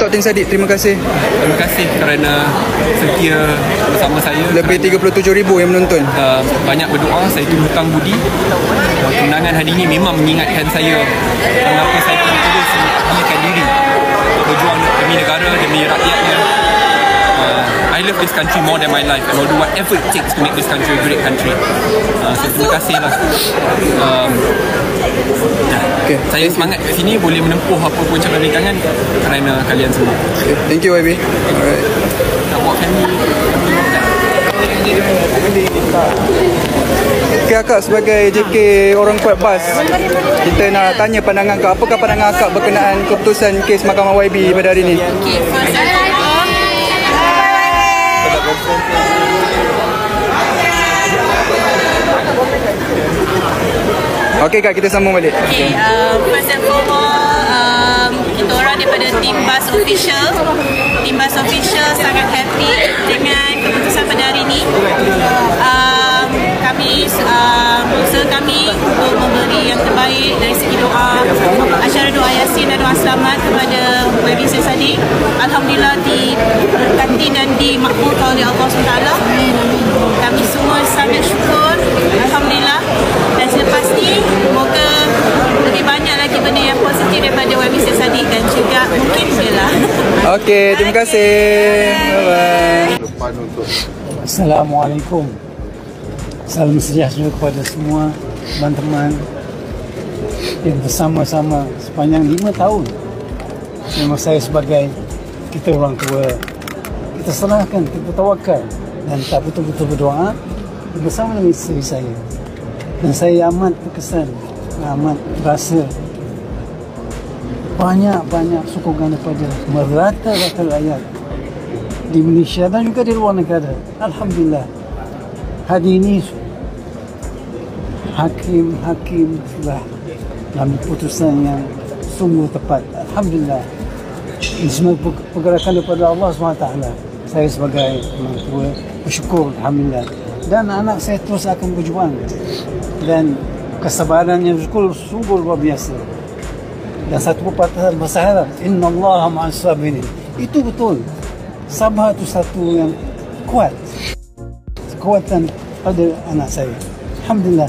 Datuk Tin Saddiq, terima kasih. Terima kasih kerana setia bersama saya. Lebih 37,000 yang menonton. Banyak berdoa, saya turut hutang budi. Kemenangan hari ini memang mengingatkan saya mengapa saya perlu terus menyiapkan diri untuk berjuang demi negara, demi rakyatnya. I love this country more than my life and I'll do whatever it takes to make this country a great country. So terima kasih lah. Okay. Saya semangat kat sini boleh menempuh apa pun cabaran rintangan kerana kalian semua. Okay. Thank you YB. Alright. Nak buat family. Okay akak, sebagai JK orang kuat bas, kita nak tanya pandangan akak. Apakah pandangan akak berkenaan keputusan kes Mahkamah YB pada hari ini? Okay, first and foremost, Okey kak, kita sambung balik. okay, first and foremost, kita orang daripada Tim Bas Official sangat happy dengan keputusan pada hari ini. Kami usaha kami untuk memberi yang terbaik dari segi doa, asyara doa Yasin dan doa selamat kepada YB Syed Saddiq. Alhamdulillah diberkati dan dimakbulkan oleh Allah SWT. Kami semua sangat syukur, Alhamdulillah. Dan selepas ni, semoga lebih banyak lagi benda yang positif daripada YB Syed Saddiq dan juga mungkin jelah. Okey, terima kasih. Bye-bye. Assalamualaikum. Salam sejahtera kepada semua teman-teman yang bersama-sama sepanjang 5 tahun. Memang saya sebagai kita orang tua, kita serahkan, kita bertawakal dan tak betul-betul berdoa bersama dengan isteri saya. Dan saya amat terkesan, amat rasa banyak sokongan daripada merata-rata rakyat di Malaysia dan juga di luar negara. Alhamdulillah. Hari ini hakim telah mengambil keputusan yang sungguh tepat. Alhamdulillah. Ini semua pergerakan daripada Allah SWT. Saya sebagai orang tua bersyukur, Alhamdulillah. Dan anak saya terus akan berjuang. Dan kesabarannya sungguh luar biasa. Dan satu pepatah bahasa Arab, Inna Allah ma'as sabirin. Itu betul. Sabar itu satu yang kuat. Kekuatan pada anak saya. Alhamdulillah.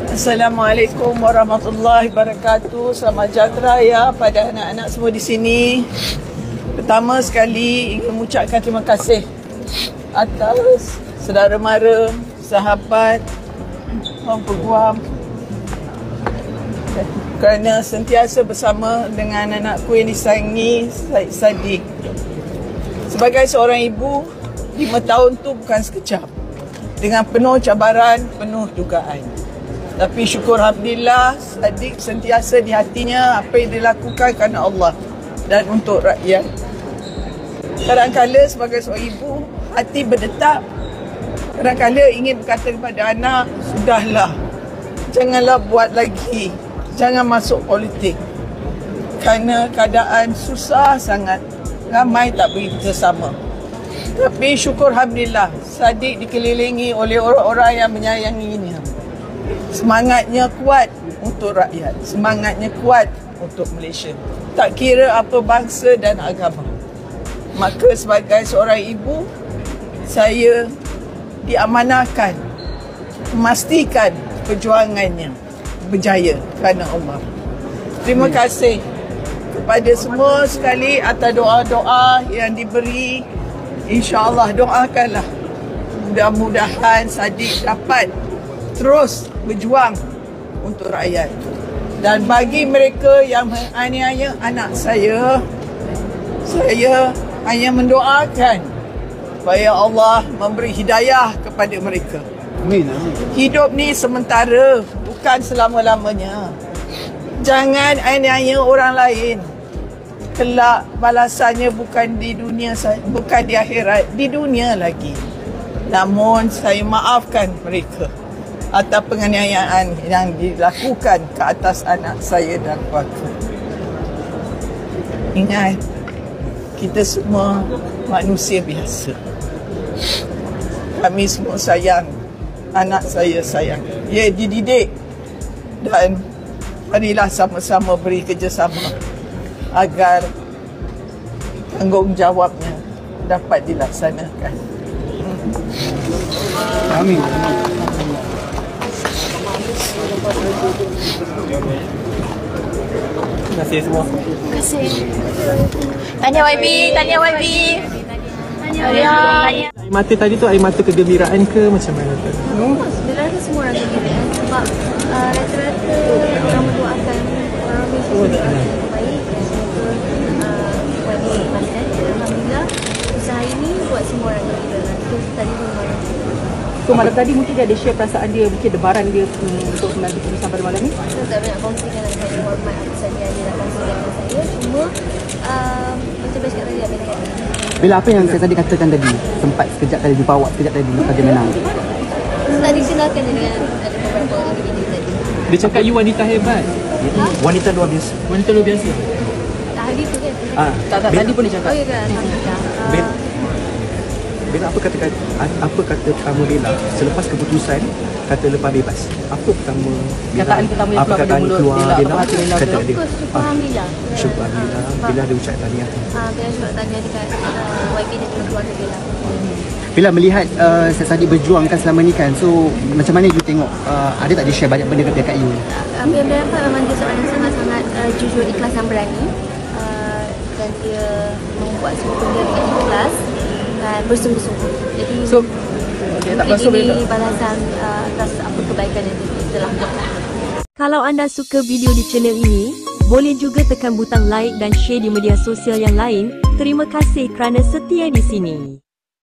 Assalamualaikum warahmatullahi wabarakatuh. Selamat sejahtera ya pada anak-anak semua di sini. Pertama sekali ingin mengucapkan terima kasih atas saudara mara, sahabat, orang peguam kerana sentiasa bersama dengan anakku yang disayangi, Syed Saddiq. Sebagai seorang ibu, 5 tahun tu bukan sekejap. Dengan penuh cabaran, penuh dugaan. Tapi syukur Alhamdulillah, Saddiq sentiasa di hatinya apa yang dilakukan kerana Allah dan untuk rakyat. Kadang-kadang sebagai seorang ibu, hati berdetak. Kadang-kadang ingin berkata kepada anak, sudahlah, janganlah buat lagi. Jangan masuk politik. Kerana keadaan susah sangat. Ramai tak bersama. Tapi syukur Alhamdulillah, Saddiq dikelilingi oleh orang-orang yang menyayanginya. Semangatnya kuat untuk rakyat. Semangatnya kuat untuk Malaysia. Tak kira apa bangsa dan agama. Maka sebagai seorang ibu, saya diamanahkan memastikan perjuangannya berjaya kerana Allah. Terima kasih kepada semua sekali atas doa-doa yang diberi. InsyaAllah doakanlah mudah-mudahan Saddiq dapat terus berjuang untuk rakyat. Dan bagi mereka yang menganiaya anak saya hanya mendoakan supaya Allah memberi hidayah kepada mereka. Amin. Hidup ni sementara, bukan selama-lamanya. Jangan aniaya orang lain. Kelak balasannya bukan di dunia, bukan di akhirat, di dunia lagi. Namun saya maafkan mereka atas penganiayaan yang dilakukan ke atas anak saya dan keluarga. Ingat, kita semua manusia biasa. Kami semua sayang. Anak saya sayang. Dia dididik dan marilah sama-sama beri kerjasama agar tanggungjawabnya dapat dilaksanakan. Amin. Terima kasih semua. Terima kasih. Tanya YB, tanya YB. Tanya. Air mata tadi tu air mata kegembiraan ke macam mana tu? Sebenarnya semua orang gembira sebab rata-rata orang mendoakan orang Malaysia baik dan semoga YB Mantan. Alhamdulillah usaha ini buat semua orang gembira. Itu tadi memang. So malam tadi mungkin dia ada share perasaan dia, mungkin debaran dia untuk menanti keputusan pada malam ni. Saya tak nak kongsikan dengan saya hormat apa saja yang dia nak kongsikan dengan saya. Cuma macam saya cakap tadi, apa yang Bila apa yang saya tadi katakan tadi, sempat sekejap tadi jumpa awak sekejap tadi lepas dia menang. tak dikenalkan dengan ada beberapa individu tadi. Dia cakap you wanita hebat. Wanita luar biasa. Wanita luar biasa. Hari tu kan? Tak tadi pun dia cakap. Oh ya kan? Alhamdulillah. Bella apa kata pertama Bella selepas keputusan kata lepas bebas? Apa pertama Bella? Kataan pertama yang apa keluar kataan dari mulut keluar Bella, Bella? apa hati Bella Kata tu? dia. Syukur Alhamdulillah. Syukur Alhamdulillah. Bella ada ucap tahniah. Bella syukur tanya dekat YB dan juga keluarga Bella. Bella melihat Syed Saddiq berjuang kan selama ni kan. So macam mana you tengok ada tak dia share banyak benda dekat you? Apa yang Bella dapat memang dia seorang yang sangat-sangat jujur, ikhlas dan berani. Dan dia membuat semua benda dengan ikhlas dan bersungguh-sungguh. Jadi ini balasan atas apa kebaikan yang dia telah buat. Kalau anda suka video di channel ini, boleh juga tekan butang like dan share di media sosial yang lain. Terima kasih kerana setia di sini.